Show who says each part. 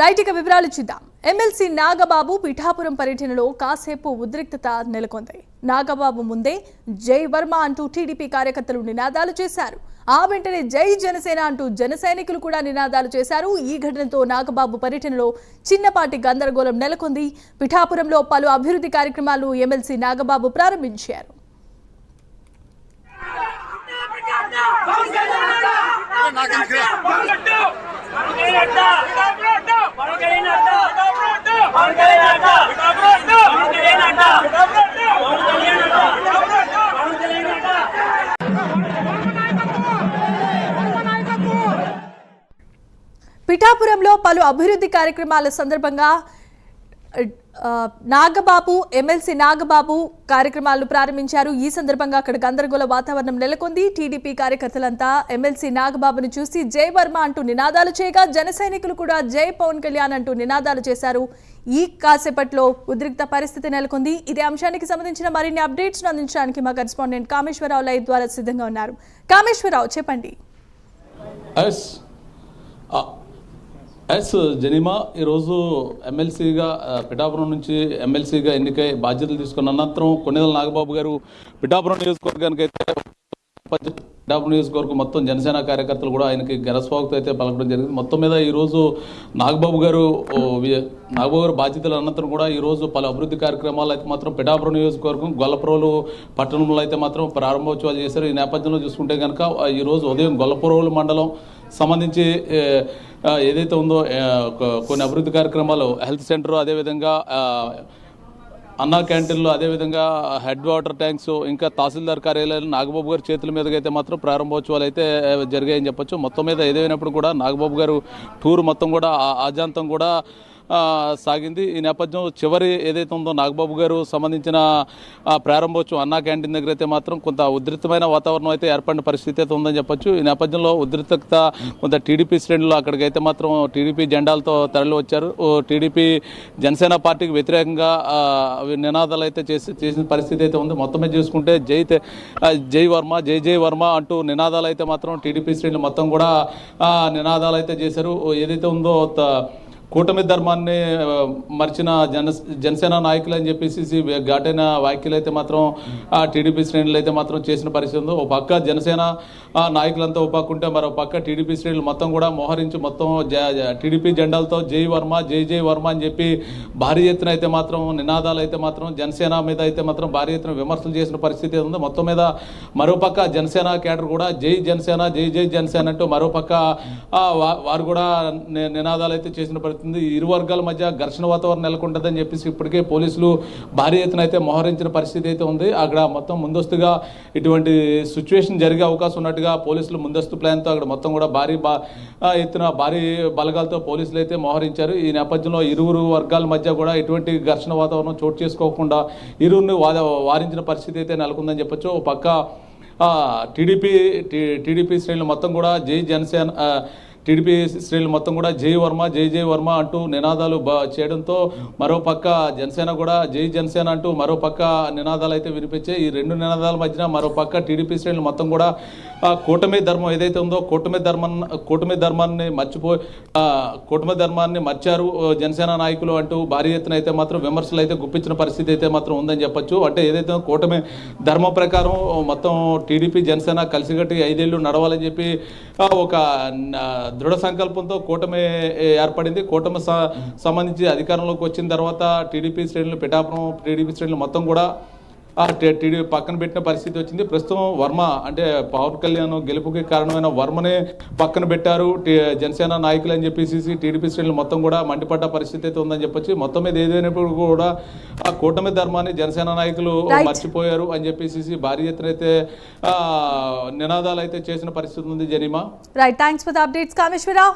Speaker 1: Right ఇక వివరాలు చూద్దాం. ఎమ్మెల్సీ నాగబాబు పిఠాపురం పర్యటనలో కాసేపు ఉద్రిక్తత నెలకొంది. నాగబాబు ముందే జై వర్మ అంటూ టీడీపీ కార్యకర్తలు నినాదాలు చేశారు. ఆ వెంటనే జై జనసేన అంటూ జన సైనికులు కూడా నినాదాలు చేశారు. ఈ ఘటనతో నాగబాబు పర్యటనలో చిన్నపాటి గందరగోళం నెలకొంది. పిఠాపురంలో పలు అభివృద్ధి కార్యక్రమాలు ఎమ్మెల్సీ నాగబాబు ప్రారంభించారు. పిఠాపురంలో పలు అభివృద్ధి కార్యక్రమాల సందర్భంగా నాగబాబు ఎమ్మెల్సీ నాగబాబు కార్యక్రమాలు ప్రారంభించారు. ఈ సందర్భంగా అక్కడ గందరగోళ వాతావరణం నెలకొంది. టీడీపీ కార్యకర్తలంతా ఎమ్మెల్సీ నాగబాబును చూసి జై వర్మ అంటూ నినాదాలు చేయగా జన సైనికులు కూడా జై పవన్ కళ్యాణ్ అంటూ నినాదాలు చేశారు. ఈ కాసేపట్లో ఉద్రిక్త పరిస్థితి నెలకొంది. ఇదే అంశానికి సంబంధించిన మరిన్ని అప్డేట్స్ అందించడానికి మా కరెస్పాండెంట్ కామేశ్వరరావు లైవ్ ద్వారా సిద్ధంగా ఉన్నారు. కామేశ్వరరావు, చెప్పండి.
Speaker 2: జనిమా ఈరోజు ఎమ్మెల్సీగా పిఠాపురం నుంచి ఎమ్మెల్సీగా ఎన్నికై బాధ్యతలు తీసుకున్న అనంతరం కొన్నేళ్ళ నాగబాబు గారు పిఠాపురం నియోజకవర్గానికి అయితే పిఠాపురం నియోజకవర్గం మొత్తం జనసేన కార్యకర్తలు కూడా ఆయనకి ఘనస్వాగతం అయితే పలకడం జరిగింది. మొత్తం మీద ఈరోజు నాగబాబు గారు బాధ్యతల అనంతరం కూడా ఈరోజు పలు అభివృద్ధి కార్యక్రమాలు అయితే మాత్రం పిఠాపురం నియోజకవర్గం గొల్లపురోలు పట్టణంలో అయితే మాత్రం ప్రారంభోత్సవాలు చేశారు. ఈ నేపథ్యంలో చూసుకుంటే కనుక ఈరోజు ఉదయం గొల్లపురోలు మండలం సంబంధించి ఏదైతే ఉందో కొన్ని అభివృద్ధి కార్యక్రమాలు హెల్త్ సెంటర్, అదేవిధంగా అన్నా క్యాంటీన్లు, అదేవిధంగా హెడ్ వాటర్ ట్యాంక్స్, ఇంకా తహసీల్దార్ కార్యాలయాలు నాగబాబు గారి చేతుల మీదుగా అయితే మాత్రం ప్రారంభోత్సవాలు అయితే జరిగాయని చెప్పొచ్చు. మొత్తం మీద ఏదైనప్పుడు కూడా నాగబాబు గారు టూర్ మొత్తం కూడా ఆజాంతం కూడా సాగింది. ఈ నేపథ్యం చివరి ఏదైతే ఉందో నాగబాబు గారు సంబంధించిన ప్రారంభోత్సవం అన్నా క్యాంటీన్ దగ్గర అయితే మాత్రం కొంత ఉధృతమైన వాతావరణం అయితే ఏర్పడిన పరిస్థితి అయితే ఉందని చెప్పొచ్చు. ఈ నేపథ్యంలో ఉధృతత కొంత టీడీపీ శ్రేణులు అక్కడికి అయితే మాత్రం టీడీపీ జెండాలతో తరలి వచ్చారు. టీడీపీ జనసేన పార్టీకి వ్యతిరేకంగా నినాదాలు అయితే చేసిన పరిస్థితి అయితే ఉంది. మొత్తం మీద చూసుకుంటే జై వర్మ, జై జై వర్మ అంటూ నినాదాలు అయితే మాత్రం టీడీపీ శ్రేణులు మొత్తం కూడా నినాదాలు అయితే చేశారు. ఏదైతే ఉందో కూటమి ధర్మాన్ని మర్చిన జనసేన నాయకులు అని చెప్పేసి ఘాటైన వ్యాఖ్యలు అయితే మాత్రం టీడీపీ శ్రేణులు అయితే మాత్రం చేసిన పరిస్థితి ఉంది. ఒక పక్క జనసేన నాయకులంతా ఒప్పుకుంటే మరో పక్క టీడీపీ శ్రేణులు మొత్తం కూడా మోహరించి మొత్తం టీడీపీ జెండాలతో జై వర్మ, జై జై వర్మ అని చెప్పి భారీ ఎత్తున అయితే మాత్రం నినాదాలు అయితే మాత్రం జనసేన మీద అయితే మాత్రం భారీ ఎత్తున విమర్శలు చేసిన పరిస్థితి ఉంది. మొత్తం మీద మరోపక్క జనసేన కేడర్ కూడా జై జనసేన, జై జై జనసేన అంటూ మరోపక్క వారు కూడా నినాదాలు అయితే చేసిన పరిస్థితి. ఇరు వర్గాల మధ్య ఘర్షణ వాతావరణం నెలకొంటుందని చెప్పేసి ఇప్పటికే పోలీసులు భారీ ఎత్తున అయితే మోహరించిన పరిస్థితి అయితే ఉంది. అక్కడ మొత్తం ముందస్తుగా ఇటువంటి సిచ్యువేషన్ జరిగే అవకాశం ఉన్నట్టుగా పోలీసులు ముందస్తు ప్లాన్తో అక్కడ మొత్తం కూడా భారీ బలగాలతో పోలీసులు అయితే మోహరించారు. ఈ నేపథ్యంలో ఇరువురు వర్గాల మధ్య కూడా ఎటువంటి ఘర్షణ వాతావరణం చోటు చేసుకోకుండా ఇరువురిని వారించిన పరిస్థితి అయితే నెలకొందని చెప్పొచ్చు. ఒక పక్క టీడీపీ శ్రేణులు మొత్తం కూడా జై జనసేన, టీడీపీ శ్రేణులు మొత్తం కూడా జై వర్మ, జై జై వర్మ అంటూ నినాదాలు చేయడంతో మరోపక్క జనసేన కూడా జై జనసేన అంటూ మరోపక్క నినాదాలు అయితే వినిపించాయి. ఈ రెండు నినాదాల మధ్యన మరోపక్క టీడీపీ శ్రేణులు మొత్తం కూడా కూటమి ధర్మం ఏదైతే ఉందో కూటమి ధర్మాన్ని మర్చారు జనసేన నాయకులు అంటూ భారీ ఎత్తున అయితే మాత్రం విమర్శలు అయితే గుప్పించిన పరిస్థితి అయితే మాత్రం ఉందని చెప్పొచ్చు. అంటే ఏదైతే కూటమి ధర్మం ప్రకారం మొత్తం టీడీపీ జనసేన కలిసికట్టి 5 ఏళ్ళు నడవాలని చెప్పి ఒక దృఢ సంకల్పంతో కూటమి ఏర్పడింది. కూటమి సంబంధించి అధికారంలోకి వచ్చిన తర్వాత టీడీపీ శ్రేణులు పిఠాపురం టీడీపీ శ్రేణులు మొత్తం కూడా టీడీపీ పక్కన పెట్టిన పరిస్థితి వచ్చింది. ప్రస్తుతం వర్మ అంటే పవన్ కళ్యాణ్ గెలుపుకి కారణమైన వర్మనే పక్కన పెట్టారు జనసేన నాయకులు అని చెప్పేసి టీడీపీ శ్రేణులు మొత్తం కూడా మండిపడ్డ పరిస్థితి అయితే ఉందని చెప్పొచ్చు. మొత్తం మీద ఏదైనప్పుడు కూడా ఆ కూటమి ధర్మాన్ని జనసేన నాయకులు మర్చిపోయారు అని చెప్పేసి భారీ ఎత్తున అయితే నినాదాలు అయితే చేసిన పరిస్థితి ఉంది. జనిమా,
Speaker 1: right, thanks for the updates Kameswara Rao.